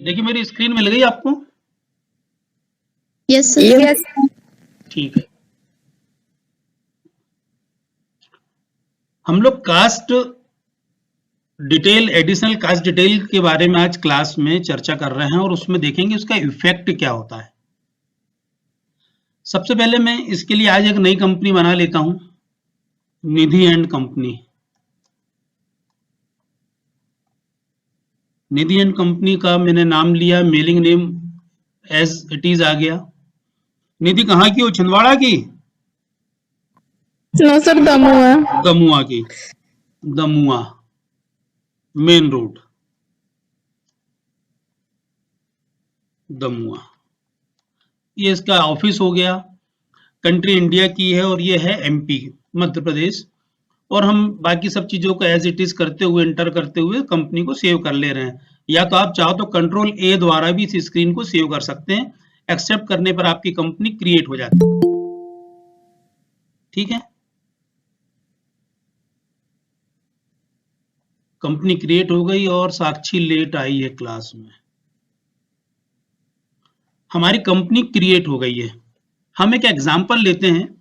देखिए मेरी स्क्रीन मिल गई आपको? Yes sir. ठीक है। हम लोग cost detail, additional cost detail के बारे में आज क्लास में चर्चा कर रहे हैं और उसमें देखेंगे उसका इफेक्ट क्या होता है। सबसे पहले मैं इसके लिए आज एक नई कंपनी बना लेता हूं, Nidhi and company. Nidhi and company का मैंने नाम लिया, mailing name as it is आ गया। निधि कहाँ की हो? छिंदवाड़ा की? नो सर, दमुआ। दमुआ की। दमुआ मेन रोड, दमुआ। ये इसका ऑफिस हो गया। कंट्री इंडिया की है और ये है एमपी, मध्य प्रदेश। और हम बाकी सब चीजों को एज इट इज करते हुए, एंटर करते हुए कंपनी को सेव कर ले रहे हैं। या तो आप चाहो तो कंट्रोल ए द्वारा भी इस स्क्रीन को सेव कर सकते हैं। एक्सेप्ट करने पर आपकी कंपनी क्रिएट हो जाती है। ठीक है, कंपनी क्रिएट हो गई और साक्षी लेट आई है क्लास में। हमारी कंपनी क्रिएट हो गई है। हम एक एग्जांपल लेते हैं।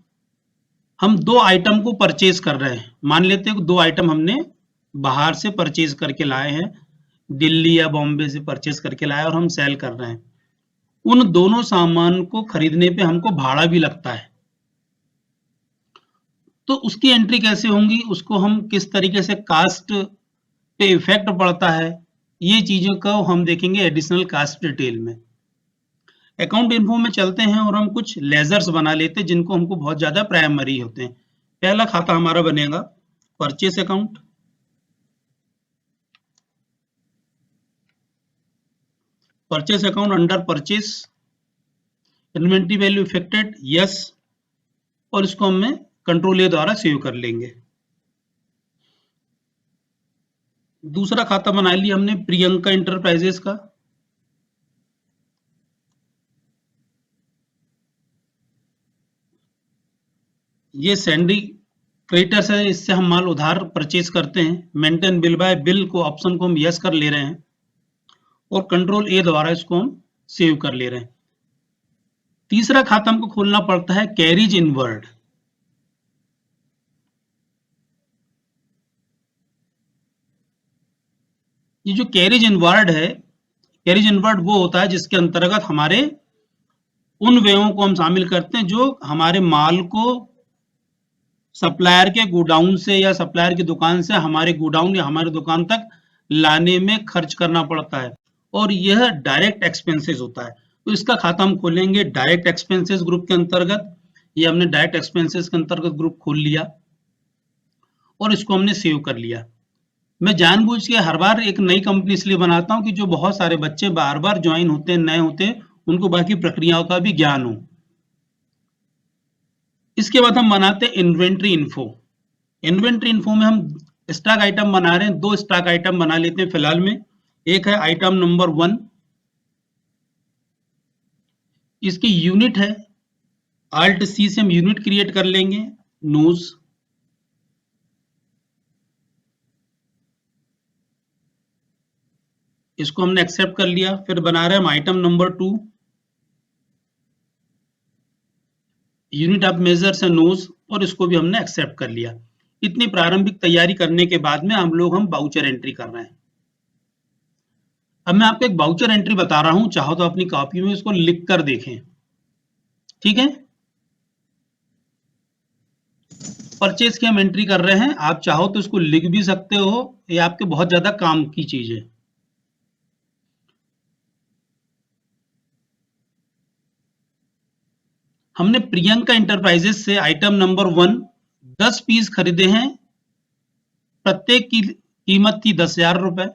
हम दो आइटम को परचेज कर रहे हैं। मान लेते हैं कि दो आइटम हमने बाहर से परचेज करके लाए हैं, दिल्ली या बॉम्बे से परचेज करके लाए और हम सेल कर रहे हैं। उन दोनों सामान को खरीदने पे हमको भाड़ा भी लगता है। तो उसकी एंट्री कैसे होंगी, उसको हम किस तरीके से कास्ट पे इफेक्ट पड़ता है, ये चीजों को हम देखेंगे एडिशनल कास्ट डिटेल में। अकाउंट इन्फो में चलते हैं और हम कुछ लेजर्स बना लेते हैं जिनको हमको बहुत ज्यादा प्राइमरी होते हैं। पहला खाता हमारा बनेगा purchase account. Purchase account under purchase, inventory value affected, yes. और इसको हमें कंट्रोल ए द्वारा सेव कर लेंगे। दूसरा खाता बना लिया हमने प्रियंका इंटरप्राइजेस का। ये सैंडी क्रेडिटर्स है, इससे हम माल उधार परचेज करते हैं। मेंटेन बिल बाय बिल को ऑप्शन को हम यस कर ले रहे हैं और कंट्रोल ए द्वारा इसको हम सेव कर ले रहे हैं। तीसरा खाता हमको खोलना पड़ता है कैरीज इनवर्ड। ये जो कैरीज इनवर्ड है, कैरीज इनवर्ड वो होता है जिसके अंतर्गत हमारे उन व्ययों को हम शामिल करते हैं जो हमारे माल को सप्लायर के गोडाउन से या सप्लायर की दुकान से हमारे गोडाउन या हमारी दुकान तक लाने में खर्च करना पड़ता है, और यह डायरेक्ट एक्सपेंसेस होता है। तो इसका खाता हम खोलेंगे डायरेक्ट एक्सपेंसेस ग्रुप के अंतर्गत। ये हमने डायरेक्ट एक्सपेंसेस के अंतर्गत ग्रुप खोल लिया और इसको हमने सेव कर लिया। मैं जानबूझ के हर बार एक नई कंपनी इसलिए बनाता हूं कि जो बहुत सारे बच्चे बार बार ज्वाइन होते हैं, नए होते हैं, उनको बाकी प्रक्रियाओं का भी ज्ञान हो। इसके बाद हम बनाते हैं इन्वेंट्री इन्फो। इन्वेंट्री इन्फो में हम स्टॉक आइटम बना रहे हैं। दो स्टॉक आइटम बना लेते हैं फिलहाल में। एक है आइटम नंबर 1, इसकी यूनिट है, Alt C से हम यूनिट क्रिएट कर लेंगे, नोज। इसको हमने एक्सेप्ट कर लिया। फिर बना रहे हैं हम item number 2, unit of measure से नोज, और इसको भी हमने एक्सेप्ट कर लिया। इतनी प्रारंभिक तैयारी करने के बाद में हम बाउचर एंट्री कर रहे हैं। अब मैं आपको एक बाउचर एंट्री बता रहा हूं, चाहो तो अपनी कॉपी में इसको लिख कर देखें। ठीक है, परचेज की हम एंट्री कर रहे हैं। आप चाहो तो इसको लिख भी सकते हो, ये आपके बहुत ज्यादा काम की चीज है। हमने प्रियंका इंटरप्राइजेस से आइटम नंबर 1 10 पीस खरीदे हैं, प्रत्येक की कीमत थी 10,000 रुपए।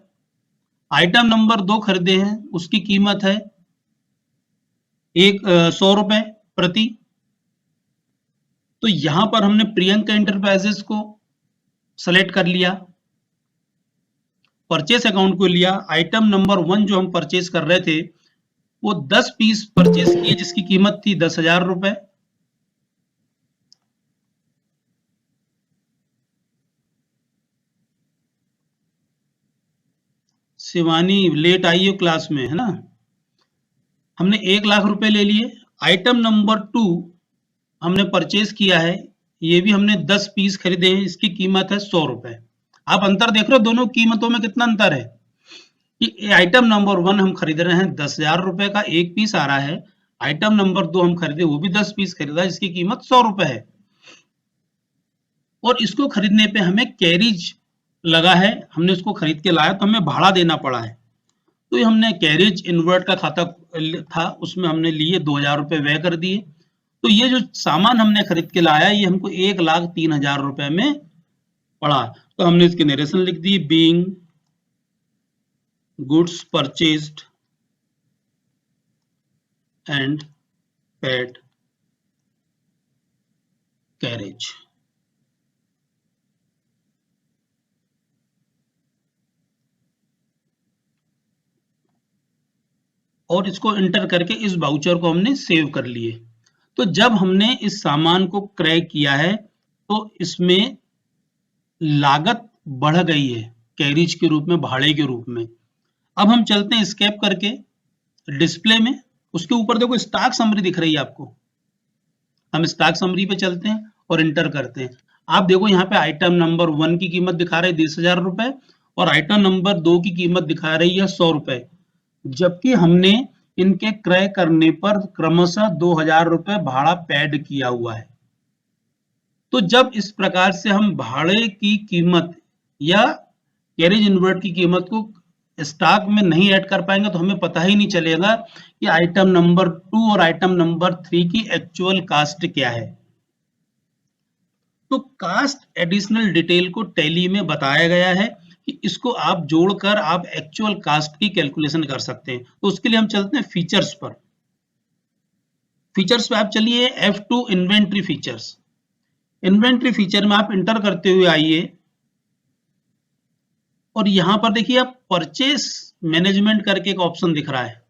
आइटम नंबर 2 खरीदे हैं, उसकी कीमत है 100 रुपए प्रति। तो यहां पर हमने प्रियंका इंटरप्राइजेस को सेलेक्ट कर लिया, परचेस अकाउंट को लिया। आइटम नंबर 1 जो हम परचेस कर रहे थे वो 10 पीस परचेस किए जिसकी कीमत थी 10,000 रुपए। शिवानी लेट आई हो क्लास में, है ना। हमने 1,00,000 रुपए ले लिए। आइटम नंबर 2 हमने परचेज किया है, ये भी हमने 10 पीस खरीदे हैं, इसकी कीमत है 100 रुपए। आप अंतर देख रहे हो दोनों कीमतों में कितना अंतर है कि आइटम नंबर 1 हम खरीद रहे हैं 10,000 रुपए का एक पीस आ रहा है, आइटम नंबर 2 हम खरीदे वो भी 10 पीस खरीदा, इसकी कीमत 100 रुपए है। और इसको खरीदने पे हमें कैरिज लगा है, हमने इसको खरीद के लाया तो हमें भाड़ा देना पड़ा है। तो ये हमने कैरिज इन्वर्ट का खाता था, उसमें हमने लिए 2,000 रुपए व्यय कर दिए। तो ये जो सामान हमने खरीद के लाया ये हमको 1,03,000 रुपए में पड़ा। तो हमने इसकी नरेशन लिख दी, being goods purchased and paid carriage. और इसको एंटर करके इस वाउचर को हमने सेव कर लिए। तो जब हमने इस सामान को क्रय किया है तो इसमें लागत बढ़ गई है कैरिज के रूप में, भाड़े के रूप में। अब हम चलते हैं स्केप करके डिस्प्ले में, उसके ऊपर देखो स्टॉक समरी दिख रही है आपको। हम स्टॉक समरी पे चलते हैं और एंटर करते हैं। आप देखो यहाँ पे आइटम नंबर 1 की कीमत दिखा रही है 20,000 रुपए और आइटम नंबर 2 की कीमत दिखा रही है 100 रुपए, जबकि हमने इनके क्रय करने पर क्रमशः 2,000 रुपए भाड़ा पेड किया हुआ है। तो जब इस प्रकार से हम भाड़े की कीमत या कैरेज इनवर्ट की कीमत को स्टॉक में नहीं ऐड कर पाएंगे तो हमें पता ही नहीं चलेगा कि आइटम नंबर 2 और आइटम नंबर 3 की एक्चुअल कास्ट क्या है। तो कास्ट एडिशनल डिटेल को टैली में बताया गया है कि इसको आप जोड़कर आप एक्चुअल कास्ट की कैलकुलेशन कर सकते हैं। तो उसके लिए हम चलते हैं फीचर्स पर। फीचर्स पे आप चलिए F2 inventory features. Inventory feature में आप इंटर करते हुए आइए और यहां पर देखिए आप परचेस मैनेजमेंट करके एक ऑप्शन दिख रहा है।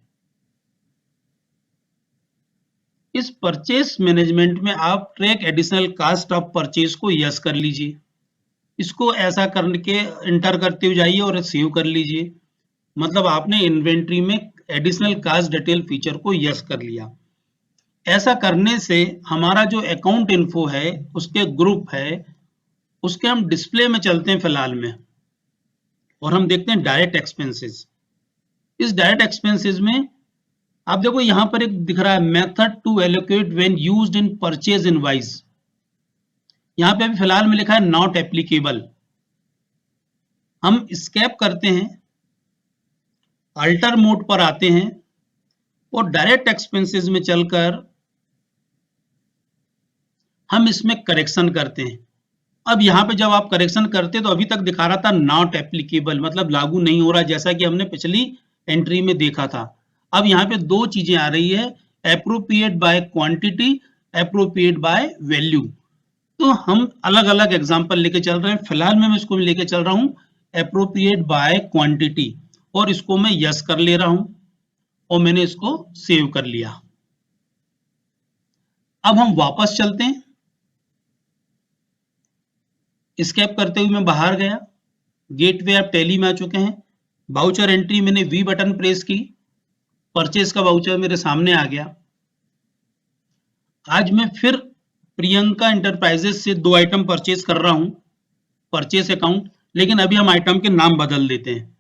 इस परचेस मैनेजमेंट में आप track additional cost of purchase को यस कर लीजिए। इसको ऐसा करके इंटर करते हुए जाइए और सेव कर लीजिए। मतलब आपने इन्वेंट्री में एडिशनल कास्ट डिटेल फीचर को यस कर लिया। ऐसा करने से हमारा जो अकाउंट इन्फो है उसके ग्रुप है उसके हम डिस्प्ले में चलते हैं फिलहाल में और हम देखते हैं डायरेक्ट एक्सपेंसेस। इस डायरेक्ट एक्सपेंसेस में आप देखो यहां पर एक दिख रहा है method to allocate when used in purchase invoice. यहां पे अभी फिलहाल में लिखा है नॉट एप्लीकेबल। हम स्केप करते हैं, अल्टर मोड पर आते हैं और डायरेक्ट एक्सपेंसेस में चलकर हम इसमें करेक्शन करते हैं। अब यहां पे जब आप करेक्शन करते तो अभी तक दिखा रहा था नॉट एप्लीकेबल, मतलब लागू नहीं हो रहा, जैसा कि हमने पिछली एंट्री में देखा था। अब यहाँ पे दो चीजें आ रही है, appropriate by quantity, appropriate by value. तो हम अलग अलग एग्जांपल लेके चल रहे हैं। फिलहाल मैं इसको लेके चल रहा हूं एप्रोप्रिएट बाय क्वांटिटी और इसको मैं यस कर ले रहा हूं और मैंने इसको सेव कर लिया। अब हम वापस चलते हैं, स्केप करते हुए मैं बाहर गया, गेटवे ऑफ टैली में आ चुके हैं। वाउचर एंट्री मैंने वी बटन प्रेस की, परचेज का वाउचर मेरे सामने आ गया। आज मैं फिर प्रियंका एंटरप्राइजेस से 2 आइटम परचेज कर रहा हूं, परचेज अकाउंट, लेकिन अभी हम आइटम के नाम बदल देते हैं।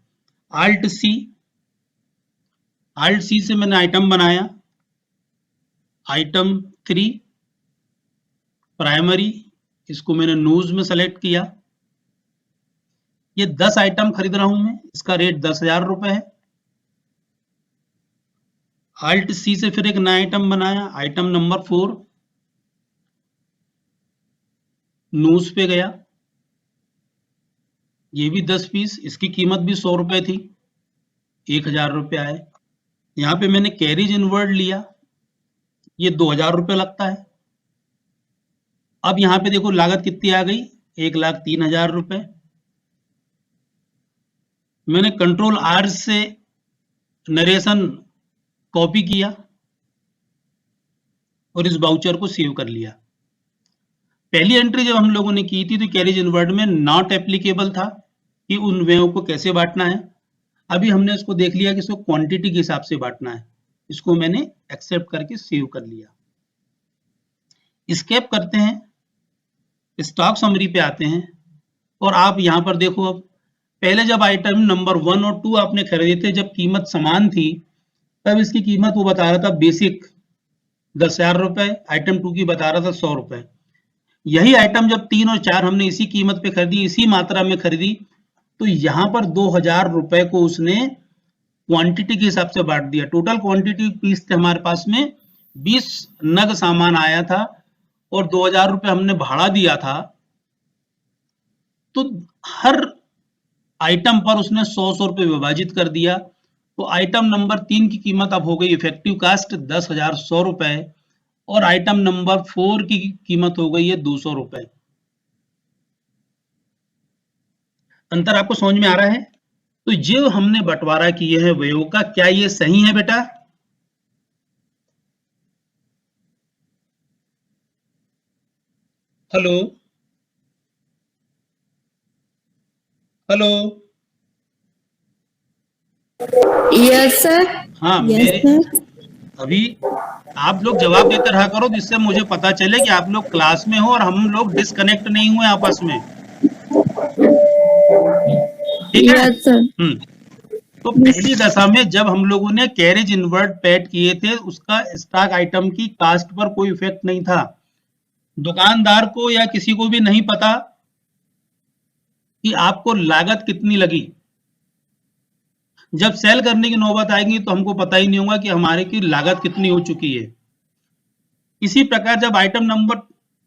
Alt C से मैंने आइटम बनाया, आइटम 3 प्राइमरी, इसको मैंने न्यूज में सेलेक्ट किया। ये 10 आइटम खरीद रहा हूं मैं, इसका रेट 10,000 रुपए है। Alt C से फिर एक नया आइटम बनाया, आइटम नंबर 4, न्यूज पे गया, ये भी 10 पीस, इसकी कीमत भी 100 रुपए थी, 1,000 रुपए आए। यहां पे मैंने कैरिज इनवर्ड लिया, ये 2,000 रुपए लगता है। अब यहां पे देखो लागत कितनी आ गई, 1,03,000 रुपए। मैंने कंट्रोल R से नरेशन कॉपी किया और इस वाउचर को सेव कर लिया। पहली एंट्री जब हम लोगों ने की थी तो कैरिज इनवर्ड में नॉट एप्लीकेबल था कि उन व्ययों को कैसे बांटना है। अभी हमने इसको देख लिया कि इसको क्वांटिटी के हिसाब से बांटना है, इसको मैंने एक्सेप्ट करके सेव कर लिया। एस्केप करते हैं, स्टॉक समरी पे आते हैं और आप यहां पर देखो, अब पहले जब आइटम नंबर 1 और 2 आपने खरीदे थे, जब कीमत समान थी, तब इसकी कीमत वो बता रहा था बेसिक 10,000 रुपए, आइटम 2 की बता रहा था 100 रुपए। यही आइटम जब 3 और 4 हमने इसी कीमत पे खरीदी, इसी मात्रा में खरीदी, तो यहां पर 2,000 रुपए को उसने क्वांटिटी के हिसाब से बांट दिया। टोटल क्वांटिटी पीस थे हमारे पास में 20 नग सामान आया था और 2,000 रुपए हमने भाड़ा दिया था, तो हर आइटम पर उसने 100 रुपए विभाजित कर दिया। तो आइटम नंबर 3 की कीमत अब हो गई इफेक्टिव कास्ट 10,100 रुपए और आइटम नंबर 4 की कीमत हो गई है 200 रुपए। अंतर आपको समझ में आ रहा है? तो जो हमने बंटवारा किए हैं व्ययों का, क्या ये सही है बेटा? Hello hello. Yes sir. हाँ, यस मेरे सर। अभी आप लोग जवाब देते रहा करो, जिससे मुझे पता चले कि आप लोग क्लास में हो और हम लोग डिस्कनेक्ट नहीं हुए आपस में। ठीक है? Yes sir. तो पहली दशा में जब हम लोगों ने कैरेज इनवर्ट पैड किए थे, उसका स्टॉक आइटम की कास्ट पर कोई इफेक्ट नहीं था। दुकानदार को या किसी को भी नहीं पता कि आपको लागत कितनी लगी। जब सेल करने की नौबत आएगी तो हमको पता ही नहीं होगा कि हमारे की लागत कितनी हो चुकी है। इसी प्रकार जब आइटम नंबर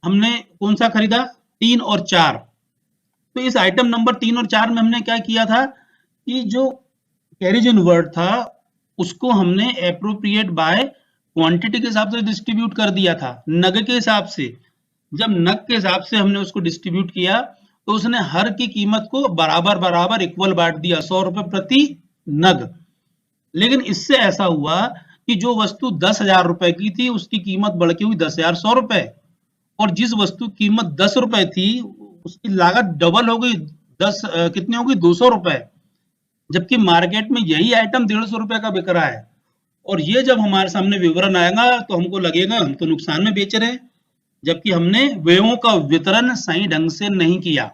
हमने कौन सा खरीदा, 3 और 4, तो इस आइटम नंबर 3 और 4 में हमने क्या किया था कि जो कैरेज इनवर्ट था उसको हमने एप्रोप्रिएट बाय क्वांटिटी के हिसाब से डिस्ट्रीब्यूट कर दिया था, नग के हिसाब से। जब नग के हिसाब से हमने उसको डिस्ट्रीब्यूट किया तो उसने हर की कीमत को बराबर बराबर इक्वल बांट दिया, 100 रुपए प्रति नग। लेकिन इससे ऐसा हुआ कि जो वस्तु 10,000 रुपए की थी उसकी कीमत बढ़ के हुई 10,100 रुपए, और जिस वस्तु की कीमत 10 रुपए थी उसकी लागत डबल हो गई, 10 कितनी हो गई, 200 रुपए। जबकि मार्केट में यही आइटम 150 रुपए का बिक रहा है। और ये जब हमारे सामने विवरण आएगा तो हमको लगेगा हम तो नुकसान में बेच रहे हैं, जबकि हमने व्ययों का वितरण सही ढंग से नहीं किया।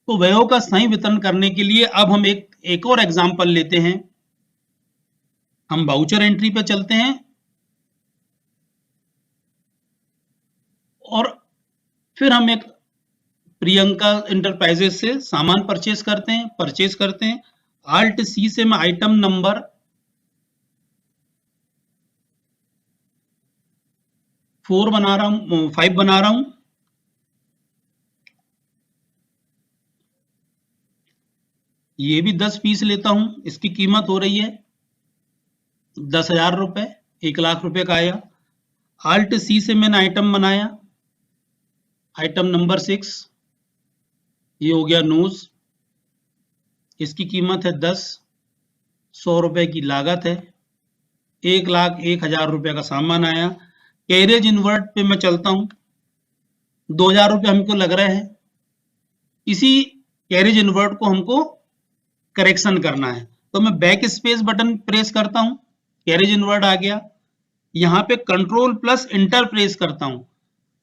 तो व्ययों का सही वितरण करने के लिए अब हम एक और एग्जांपल लेते हैं। हम वाउचर एंट्री पे चलते हैं और फिर हम एक प्रियंका इंटरप्राइजेस से सामान परचेज करते हैं। आल्ट सी से मैं आइटम नंबर 4 बना रहा हूं, 5 बना रहा हूं। ये भी 10 पीस लेता हूं, इसकी कीमत हो रही है 10,000 रुपए, 1,00,000 रुपए का आया। आल्ट सी से मैंने आइटम बनाया, आइटम नंबर 6, ये हो गया नोज, इसकी कीमत है 10, 100 रुपए की लागत है, 1,01,000 रुपए का सामान आया। कैरेज इनवर्ट पे मैं चलता हूं, 2,000 रुपए हमको लग रहे हैं। इसी कैरेज इनवर्ट को हमको करेक्शन करना है, तो मैं बैक स्पेस बटन प्रेस करता हूं, कैरेज इनवर्ट आ गया। यहां पे कंट्रोल प्लस इंटर प्रेस करता हूं।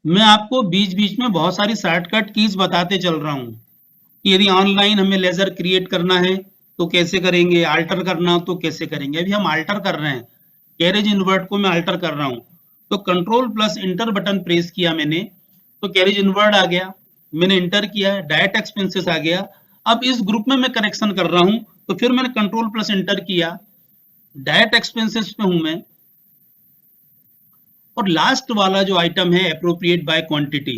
मैं आपको बीच बीच में बहुत सारी शॉर्टकट कीज बताते चल रहा हूं कि यदि ऑनलाइन हमें लेजर क्रिएट करना है तो कैसे करेंगे, अल्टर करना हो तो कैसे करेंगे। अभी हम अल्टर कर रहे हैं, कैरेज इनवर्ट को मैं अल्टर कर रहा हूं, तो control plus inter button press किया मैंने, तो कैरेज इनवर्ट आ गया। मैंने इंटर किया, डायरेक्ट एक्सपेंसेस आ गया। अब इस ग्रुप में मैं करेक्शन कर रहा हूं, तो फिर मैंने कंट्रोल प्लस इंटर किया, डायरेक्ट एक्सपेंसेस पे हूं मैं। और लास्ट वाला जो आइटम है appropriate by quantity,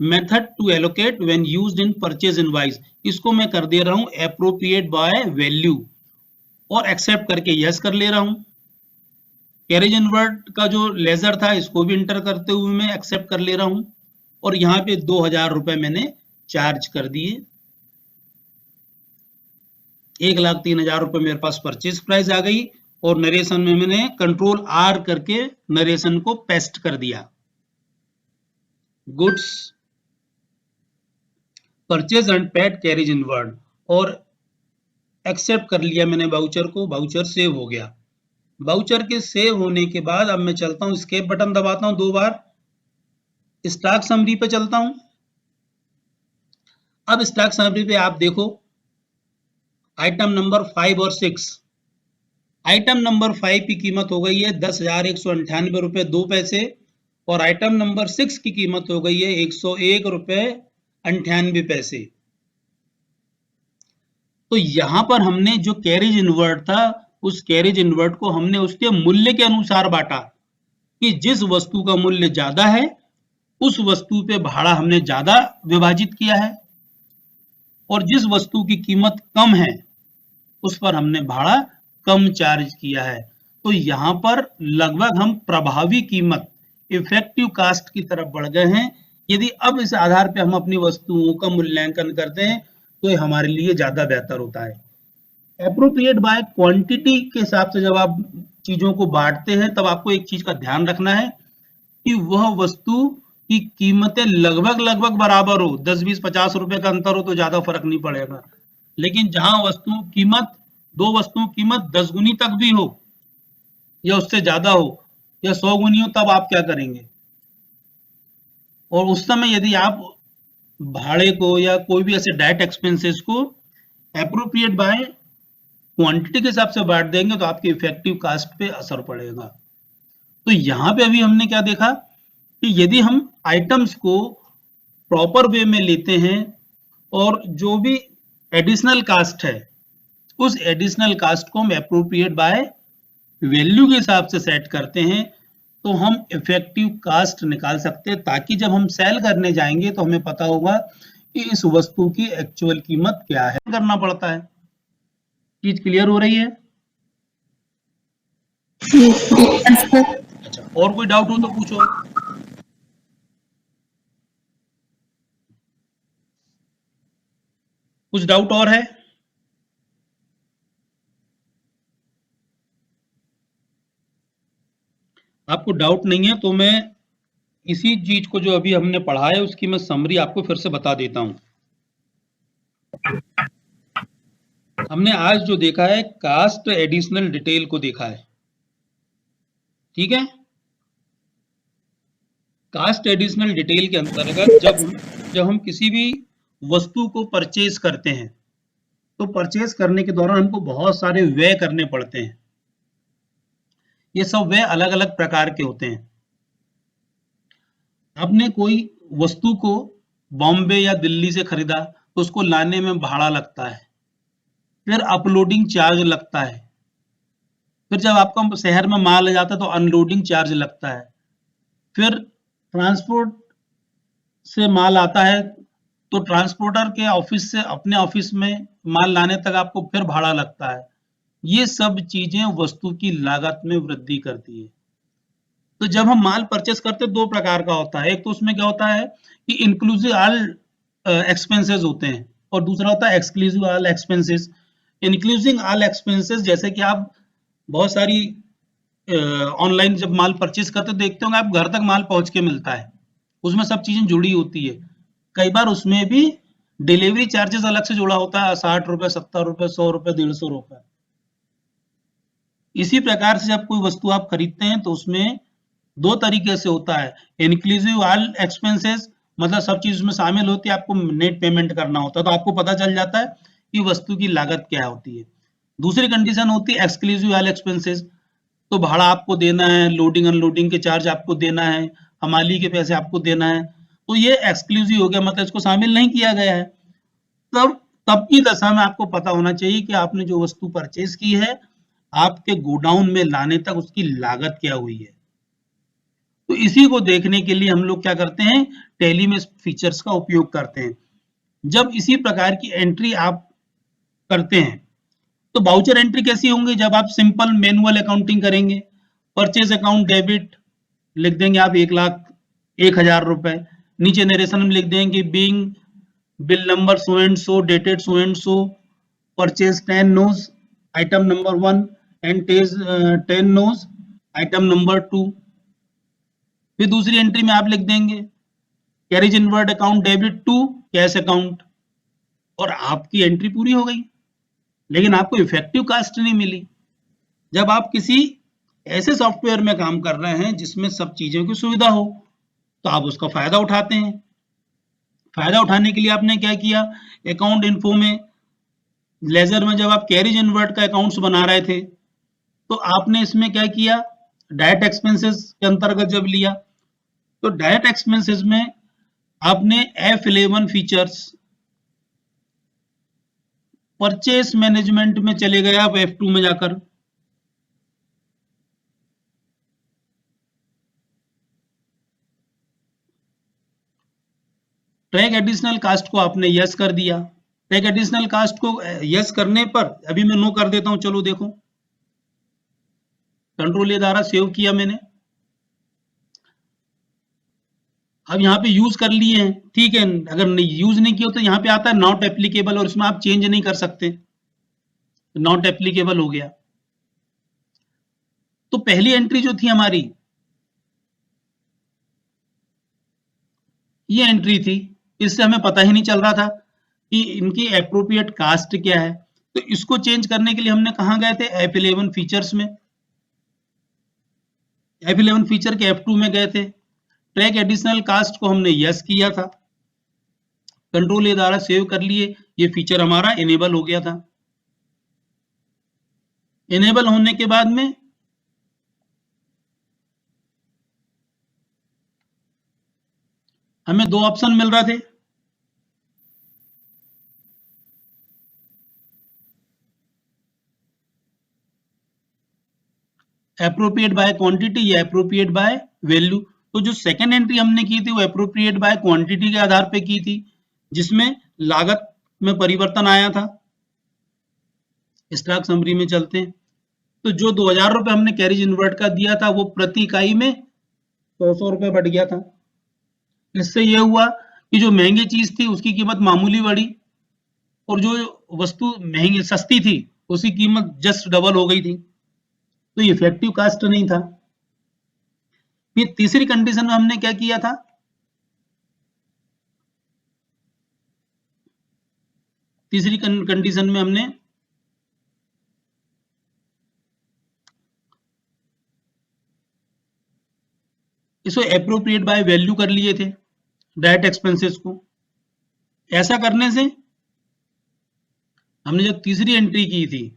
method to allocate when used in purchase invoice, इसको मैं कर दे रहा हूं एप्रोप्रिएट बाय वैल्यू और एक्सेप्ट करके यस कर ले रहा हूं। कैरेज इनवर्ट का जो लेजर था इसको भी इंटर करते हुए मैं एक्सेप्ट कर ले रहा हूं, और यहां पे 2,000 रुपए मैंने चार्ज कर दिए। 1,03,000 रुपए मेरे पास परचेज प्राइस आ गई, और नरेशन में मैंने कंट्रोल आर करके नरेशन को पेस्ट कर दिया। Goods purchase and paid carriage inward, और एक्सेप्ट कर लिया मैंने वाउचर को, वाउचर सेव हो गया। वाउचर के सेव होने के बाद अब मैं चलता हूँ, एस्केप बटन दबाता हूँ 2 बार, स्टॉक समरी पे चलता हूँ। अब स्टॉक समरी पे आप देखो आइटम नंबर 5 और 6। आइटम नंबर 5 की कीमत हो गई है 10,198 रुपए 2 पैसे और आइटम नंबर 6 की कीमत हो गई है 101 रुपए 98 पैसे। तो यहां पर हमने जो कैरेज इनवर्ट था, उस कैरेज इनवर्ट को हमने उसके मूल्य के अनुसार बांटा कि जिस वस्तु का मूल्य ज्यादा है उस वस्तु पे भाड़ा हमने ज्यादा विभाजित किया है और जिस वस्तु की कीमत कम है उस पर हमने भाड़ा कम चार्ज किया है। तो यहां पर लगभग हम प्रभावी कीमत, इफेक्टिव कास्ट की तरफ बढ़ गए हैं। यदि अब इस आधार पे हम अपनी वस्तुओं का मूल्यांकन करते हैं तो ये हमारे लिए ज्यादा बेहतर होता है। एप्रोप्रिएट बाय क्वांटिटी के हिसाब से जब आप चीजों को बांटते हैं तब आपको एक चीज का ध्यान रखना है कि वह वस्तु की कीमतें लगभग बराबर हो, 10, 20, 50 रुपए का अंतर हो तो ज्यादा फर्क नहीं पड़ेगा। लेकिन जहां वस्तुओं कीमत, दो वस्तुओं की कीमत 10 गुनी तक भी हो या उससे ज्यादा हो या 100 गुनी हो, तब आप क्या करेंगे? और उस समय यदि आप भाड़े को या कोई भी ऐसे डायरेक्ट एक्सपेंसेस को एप्रोप्रिएट बाय क्वांटिटी के हिसाब से बांट देंगे तो आपके इफेक्टिव कास्ट पे असर पड़ेगा। तो यहां पे अभी हमने क्या देखा कि यदि हम आइटम्स को प्रॉपर वे में लेते हैं और जो भी एडिशनल कास्ट है उस एडिशनल कास्ट को हम एप्रोप्रिएट बाय वैल्यू के हिसाब से सेट करते हैं तो हम इफेक्टिव कास्ट निकाल सकते हैं, ताकि जब हम सेल करने जाएंगे तो हमें पता होगा कि इस वस्तु की एक्चुअल कीमत क्या है। करना पड़ता है। चीज क्लियर हो रही है? Yes, sir. अच्छा, और कोई डाउट हो तो पूछो। कुछ डाउट और है? आपको डाउट नहीं है तो मैं इसी चीज को जो अभी हमने पढ़ा है उसकी मैं समरी आपको फिर से बता देता हूं। हमने आज जो देखा है कास्ट एडिशनल डिटेल को देखा है, ठीक है। कास्ट एडिशनल डिटेल के अंतर्गत जब हम किसी भी वस्तु को परचेज करते हैं तो परचेज करने के दौरान हमको बहुत सारे व्यय करने पड़ते हैं। ये सब व्यय अलग अलग प्रकार के होते हैं। आपने कोई वस्तु को बॉम्बे या दिल्ली से खरीदा तो उसको लाने में भाड़ा लगता है, फिर अपलोडिंग चार्ज लगता है, फिर जब आपका शहर में माल आ जाता है तो अनलोडिंग चार्ज लगता है, फिर ट्रांसपोर्ट से माल आता है तो ट्रांसपोर्टर के ऑफिस से अपने ऑफिस में माल लाने तक आपको फिर भाड़ा लगता है। ये सब चीजें वस्तु की लागत में वृद्धि करती है। तो जब हम माल परचेस करते हैं दो प्रकार का होता है, एक तो उसमें क्या होता है कि इंक्लूसिव ऑल एक्सपेंसेस होते हैं और दूसरा होता है exclusive all expenses. Inclusive all expenses जैसे कि आप बहुत सारी ऑनलाइन जब माल परचेस करते देखते होंगे, आप घर तक माल पहुंच के मिलता है, उसमें सब चीजें जुड़ी होती है। कई बार उसमें भी डिलीवरी चार्जेस अलग से जुड़ा होता है, 60 रुपए, 70 रुपए, 100 रुपए, 150 रुपए। इसी प्रकार से जब कोई वस्तु आप खरीदते हैं तो उसमें दो तरीके से होता है, इंक्लूसिव ऑल एक्सपेंसेस, मतलब सब चीज उसमें शामिल होती है, आपको नेट पेमेंट करना होता है तो आपको पता चल जाता है कि वस्तु की लागत क्या होती है। दूसरी कंडीशन होती है एक्सक्लूसिव ऑल एक्सपेंसेस, तो भाड़ा आपको देना है, लोडिंग अनलोडिंग के चार्ज आपको देना है, हमाली के पैसे आपको देना है, तो ये एक्सक्लूसिव हो गया, मतलब इसको शामिल नहीं किया गया है। तब की दशा में आपको पता होना चाहिए कि आपने जो वस्तु परचेज की है आपके गोडाउन में लाने तक उसकी लागत क्या हुई है। तो इसी को देखने के लिए हम लोग क्या करते हैं, टैली में फीचर्स का उपयोग करते हैं। जब इसी प्रकार की एंट्री आप करते हैं तो वाउचर एंट्री कैसी होंगी, जब आप सिंपल मैनुअल अकाउंटिंग करेंगे, परचेज अकाउंट डेबिट लिख देंगे आप 1,01,000 रुपए, नीचे नरेशन में लिख देंगे being bill number so and so dated so and so, purchase 10 nos item number 1 and 10 nos item number 2। फिर दूसरी एंट्री में आप लिख देंगे carriage inward account debit to cash account और आपकी एंट्री पूरी हो गई। लेकिन आपको इफेक्टिव कास्ट नहीं मिली। जब आप किसी ऐसे सॉफ्टवेयर में काम कर रहे हैं जिसमें सब चीजों की सुविधा हो, तो आप उसका फायदा उठाते हैं। फायदा उठाने के लिए आपने क्या किया, अकाउंट इन्फो में, लेजर में जब आप कैरिज इनवर्ट का अकाउंट्स बना रहे थे, तो आपने इसमें क्या किया, डायरेक्ट एक्सपेंसेस के अंतर्गत जब लिया, तो डायरेक्ट एक्सपेंसेस में आपने F11 फीचर्स, परचेस मैनेजमेंट में चले गए आप F2 में जाकर, ट्रैक एडिशनल कास्ट को आपने यस कर दिया। ट्रैक एडिशनल कास्ट को यस करने पर, अभी मैं नो कर देता हूं, चलो देखो, कंट्रोल ए द्वारा सेव किया मैंने। अब यहाँ पे यूज कर लिए हैं, ठीक है। अगर यूज नहीं किया तो यहाँ पे आता है नॉट एप्लीकेबल, और इसमें आप चेंज नहीं कर सकते, नॉट एप्लीकेबल हो गया। तो पहली एंट्री जो थी हमारी, ये एंट्री थी, इससे हमें पता ही नहीं चल रहा था कि इनकी एप्रोप्रिएट कास्ट क्या है। तो इसको चेंज करने के लिए हमने कहां गए थे, F11 फीचर्स में, F11 फीचर के F2 में गए थे। ट्रैक एडिशनल कास्ट को हमने यस किया था, कंट्रोल ए द्वारा सेव कर लिए, ये फीचर हमारा इनेबल हो गया था। इनेबल होने के बाद में हमें दो ऑप्शन मिल रहे थे, एप्रोप्रिएट बाय क्वांटिटी या एप्रोप्रिएट बाय वैल्यू। तो जो सेकंड एंट्री हमने की थी वो एप्रोप्रिएट बाय क्वांटिटी के आधार पे की थी, जिसमें लागत में परिवर्तन आया था। स्टॉक समरी में चलते हैं, तो जो 2000 रुपए हमने कैरिज इनवर्ट का दिया था, वो प्रति इकाई में 100 रुपए बढ़ गया था। इससे यह हुआ कि जो महंगी चीज थी उसकी कीमत मामूली बढ़ी, और जो वस्तु महंगी सस्ती थी उसकी कीमत जस्ट डबल हो गई थी। तो इफेक्टिव कास्ट नहीं था। फिर तीसरी कंडीशन में हमने क्या किया था, तीसरी कंडीशन में हमने इसको एप्रोप्रिएट बाय वैल्यू कर लिए थे, डायरेक्ट एक्सपेंसेस को। ऐसा करने से हमने जब तीसरी एंट्री की थी,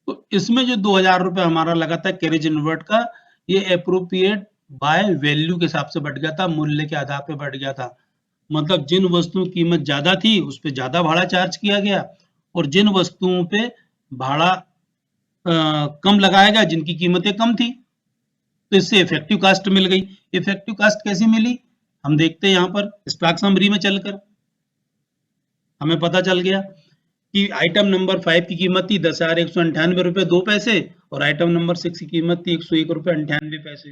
तो इसमें जो 2000 रुपए हमारा लगा था कैरिज इनवर्ट का, ये एप्रोप्रिएट बाय वैल्यू के हिसाब से बढ़ गया था, मूल्य के आधार पे बढ़ गया था। मतलब जिन वस्तुओं की कीमत ज्यादा थी उस पे ज्यादा भाड़ा चार्ज किया गया, और जिन वस्तुओं पे भाड़ा कम लगाया गया, जिनकी कीमतें कम थी, तो इससे इफेक्टिव कास्ट मिल गई। इफेक्टिव कास्ट कैसे मिली, हम देखते हैं यहाँ पर स्टॉक समरी में चलकर हमें पता चल गया कि आइटम नंबर 5 की कीमत थी 10,198 रुपए 2 पैसे, और आइटम नंबर 6 की कीमत थी 101 रुपए 98 पैसे।